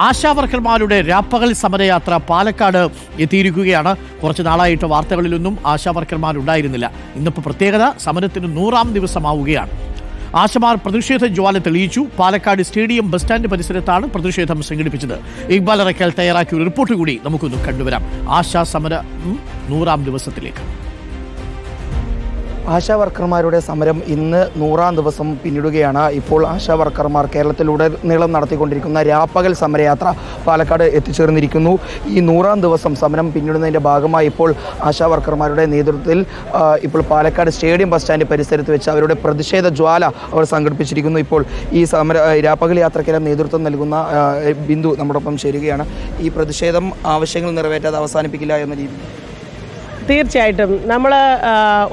ആശാവർക്കർമാരുടെ രാപ്പകൽ സമരയാത്ര പാലക്കാട് എത്തിയിരിക്കുകയാണ്. കുറച്ച് നാളായിട്ട് വാർത്തകളിലൊന്നും ആശാവർക്കർമാരുണ്ടായിരുന്നില്ല. ഇന്നിപ്പോൾ പ്രത്യേകത, സമരത്തിന് 100ാം ദിവസമാവുകയാണ്. ആശമാർ പ്രതിഷേധ ജ്വാല തെളിയിച്ചു. പാലക്കാട് സ്റ്റേഡിയം ബസ് സ്റ്റാൻഡ് പരിസരത്താണ് പ്രതിഷേധം സംഘടിപ്പിച്ചത്. ഇക്ബാൽ അറക്കൽ തയ്യാറാക്കിയ ഒരു റിപ്പോർട്ട് കൂടി നമുക്കൊന്ന് കണ്ടുവരാം. ആശാ സമരം 100ാം ദിവസത്തിലേക്ക്. ആശാ വർക്കർമാരുടെ സമരം ഇന്ന് 100ാം ദിവസം പിന്നിടുകയാണ്. ഇപ്പോൾ ആശാ വർക്കർമാർ കേരളത്തിലുടനീളം നടത്തിക്കൊണ്ടിരിക്കുന്ന രാപ്പകൽ സമരയാത്ര പാലക്കാട് എത്തിച്ചേർന്നിരിക്കുന്നു. ഈ 100ാം ദിവസം സമരം പിന്നിടുന്നതിൻ്റെ ഭാഗമായി ഇപ്പോൾ ആശാ വർക്കർമാരുടെ നേതൃത്വത്തിൽ ഇപ്പോൾ പാലക്കാട് സ്റ്റേഡിയം ബസ് സ്റ്റാൻഡ് പരിസരത്ത് വെച്ച് അവരുടെ പ്രതിഷേധ ജ്വാല അവർ സംഘടിപ്പിച്ചിരിക്കുന്നു. ഇപ്പോൾ ഈ രാപ്പകൽ യാത്രയ്ക്കെല്ലാം നേതൃത്വം നൽകുന്ന ബിന്ദു നമ്മോടൊപ്പം ചേരുകയാണ്. ഈ പ്രതിഷേധം ആവശ്യങ്ങൾ നിറവേറ്റാതെ അവസാനിപ്പിക്കില്ല എന്ന രീതി. തീർച്ചയായിട്ടും നമ്മൾ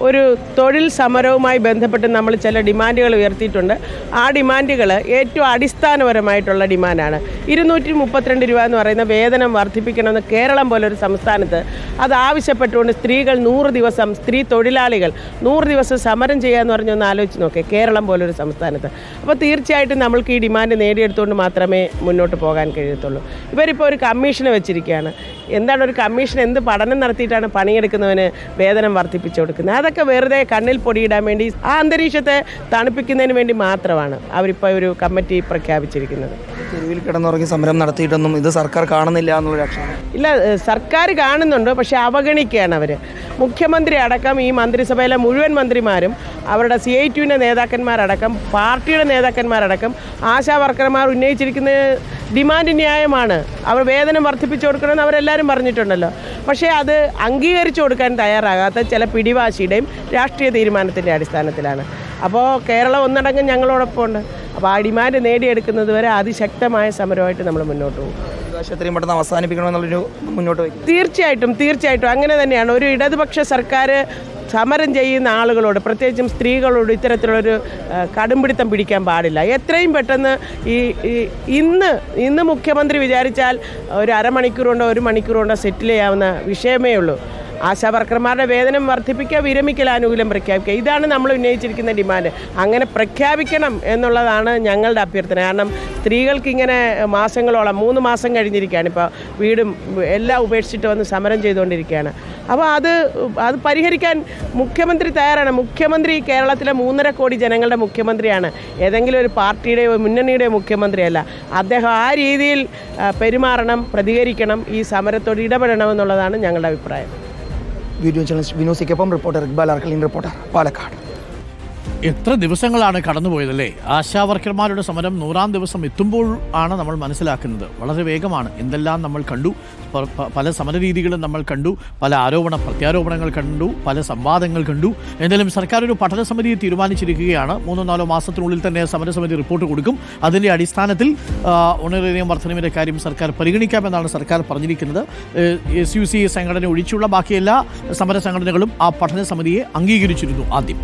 ഒരു തൊഴിൽ സമരവുമായി ബന്ധപ്പെട്ട് നമ്മൾ ചില ഡിമാൻഡുകൾ ഉയർത്തിയിട്ടുണ്ട്. ആ ഡിമാൻഡുകൾ ഏറ്റവും അടിസ്ഥാനപരമായിട്ടുള്ള ഡിമാൻഡാണ്. 232 രൂപ എന്ന് പറയുന്ന വേതനം വർദ്ധിപ്പിക്കണമെന്ന് കേരളം പോലൊരു സംസ്ഥാനത്ത് അത് ആവശ്യപ്പെട്ടുകൊണ്ട് സ്ത്രീകൾ 100 ദിവസം, സ്ത്രീ തൊഴിലാളികൾ 100 ദിവസം സമരം ചെയ്യാമെന്ന് പറഞ്ഞൊന്ന് ആലോചിച്ച് നോക്കേ, കേരളം പോലൊരു സംസ്ഥാനത്ത്. അപ്പോൾ തീർച്ചയായിട്ടും നമ്മൾക്ക് ഈ ഡിമാൻഡ് നേടിയെടുത്തുകൊണ്ട് മാത്രമേ മുന്നോട്ട് പോകാൻ കഴിയത്തുള്ളൂ. ഇവരിപ്പോൾ ഒരു കമ്മീഷനെ വെച്ചിരിക്കുകയാണ്. എന്താണ് ഒരു കമ്മീഷൻ? എന്ത് പഠനം നടത്തിയിട്ടാണ് പണിയെടുക്കുന്നവന് വേതനം വർദ്ധിപ്പിച്ചു കൊടുക്കുന്നത്? അതൊക്കെ വെറുതെ കണ്ണിൽ പൊടിയിടാൻ വേണ്ടി, ആ അന്തരീക്ഷത്തെ തണുപ്പിക്കുന്നതിന് വേണ്ടി മാത്രമാണ് അവരിപ്പോൾ ഒരു കമ്മിറ്റി പ്രഖ്യാപിച്ചിരിക്കുന്നത്. തെരുവിൽ കിടന്നുറങ്ങി സമരം നടത്തിയിട്ടൊന്നും ഇത് സർക്കാർ കാണുന്നില്ല എന്നുള്ള ആക്ഷേപം. ഇല്ല, സർക്കാർ കാണുന്നുണ്ട്, പക്ഷേ അവഗണിക്കുകയാണ് അവർ. മുഖ്യമന്ത്രി അടക്കം ഈ മന്ത്രിസഭയിലെ മുഴുവൻ മന്ത്രിമാരും അവരുടെ CITUവിൻ്റെ നേതാക്കന്മാരടക്കം പാർട്ടിയുടെ നേതാക്കന്മാരടക്കം ആശാ വർക്കർമാർ ഉന്നയിച്ചിരിക്കുന്ന ഡിമാൻഡ് ന്യായമാണ്. അവർ വേതനം വർദ്ധിപ്പിച്ചു കൊടുക്കണമെന്ന് അവരെല്ലാവരും പറഞ്ഞിട്ടുണ്ടല്ലോ. പക്ഷേ അത് അംഗീകരിച്ചു കൊടുക്കാൻ തയ്യാറാകാത്ത ചില പിടിവാശിയുടെയും രാഷ്ട്രീയ തീരുമാനത്തിൻ്റെ അടിസ്ഥാനത്തിലാണ്. അപ്പോൾ കേരളം ഒന്നടങ്കം ഞങ്ങളോടൊപ്പം ഉണ്ട്. അപ്പോൾ ആ ഡിമാൻഡ് നേടിയെടുക്കുന്നത് വരെ അതിശക്തമായ സമരമായിട്ട് നമ്മൾ മുന്നോട്ട് പോകും. എത്രയും പെട്ടെന്ന് അവസാനിപ്പിക്കണമെന്നുള്ളൊരു മുന്നോട്ട് വയ്ക്കും. തീർച്ചയായിട്ടും അങ്ങനെ തന്നെയാണ്. ഒരു ഇടതുപക്ഷ സർക്കാർ സമരം ചെയ്യുന്ന ആളുകളോട്, പ്രത്യേകിച്ചും സ്ത്രീകളോട് ഇത്തരത്തിലുള്ളൊരു കടുംപിടുത്തം പിടിക്കാൻ പാടില്ല. എത്രയും പെട്ടെന്ന് ഇന്ന് മുഖ്യമന്ത്രി വിചാരിച്ചാൽ ഒരു അരമണിക്കൂർ കൊണ്ടോ 1 മണിക്കൂർ കൊണ്ടോ സെറ്റിൽ ചെയ്യാവുന്ന വിഷയമേ ഉള്ളൂ. ആശാ വർക്കർമാരുടെ വേതനം വർദ്ധിപ്പിക്കുക, വിരമിക്കൽ ആനുകൂല്യം പ്രഖ്യാപിക്കുക, ഇതാണ് നമ്മൾ ഉന്നയിച്ചിരിക്കുന്ന ഡിമാൻഡ്. അങ്ങനെ പ്രഖ്യാപിക്കണം എന്നുള്ളതാണ് ഞങ്ങളുടെ അഭ്യർത്ഥന. കാരണം സ്ത്രീകൾക്കിങ്ങനെ മാസങ്ങളോളം 3 മാസം കഴിഞ്ഞിരിക്കുകയാണ്. ഇപ്പോൾ വീടും എല്ലാം ഉപേക്ഷിച്ചിട്ട് വന്ന് സമരം ചെയ്തുകൊണ്ടിരിക്കുകയാണ്. അപ്പോൾ അത് പരിഹരിക്കാൻ മുഖ്യമന്ത്രി തയ്യാറാണ്. മുഖ്യമന്ത്രി കേരളത്തിലെ 3.5 കോടി ജനങ്ങളുടെ മുഖ്യമന്ത്രിയാണ്. ഏതെങ്കിലും ഒരു പാർട്ടിയുടെയോ മുന്നണിയുടെയോ മുഖ്യമന്ത്രിയല്ല. അദ്ദേഹം ആ രീതിയിൽ പെരുമാറണം, പ്രതികരിക്കണം, ഈ സമരത്തോട് ഇടപെടണമെന്നുള്ളതാണ് ഞങ്ങളുടെ അഭിപ്രായം. വീഡിയോ ജേർണലിസ്റ്റ് വിനോസിക്കൊപ്പം റിപ്പോർട്ടർ ഇക്ബാൽ അറക്കൽ, റിപ്പോർട്ടർ പാലക്കാട്. എത്ര ദിവസങ്ങളാണ് കടന്നുപോയതല്ലേ? ആശാവർക്കർമാരുടെ സമരം 100ാം ദിവസം എത്തുമ്പോൾ ആണ് നമ്മൾ മനസ്സിലാക്കുന്നത്. വളരെ വേഗമാണ്. എന്തെല്ലാം നമ്മൾ കണ്ടു, പല സമരരീതികളും നമ്മൾ കണ്ടു, പല പ്രത്യാരോപണങ്ങൾ കണ്ടു, പല സംവാദങ്ങൾ കണ്ടു. എന്തായാലും സർക്കാർ ഒരു പഠനസമിതിയെ തീരുമാനിച്ചിരിക്കുകയാണ്. 3-4 മാസത്തിനുള്ളിൽ തന്നെ സമരസമിതി റിപ്പോർട്ട് കൊടുക്കും. അതിൻ്റെ അടിസ്ഥാനത്തിൽ ഓണറേറിയം വർധനവിൻ്റെ കാര്യം സർക്കാർ പരിഗണിക്കാമെന്നാണ് സർക്കാർ പറഞ്ഞിരിക്കുന്നത്. SUC സംഘടന ഒഴിച്ചുള്ള ബാക്കി എല്ലാ സമര സംഘടനകളും ആ പഠനസമിതിയെ അംഗീകരിച്ചിരുന്നു ആദ്യം.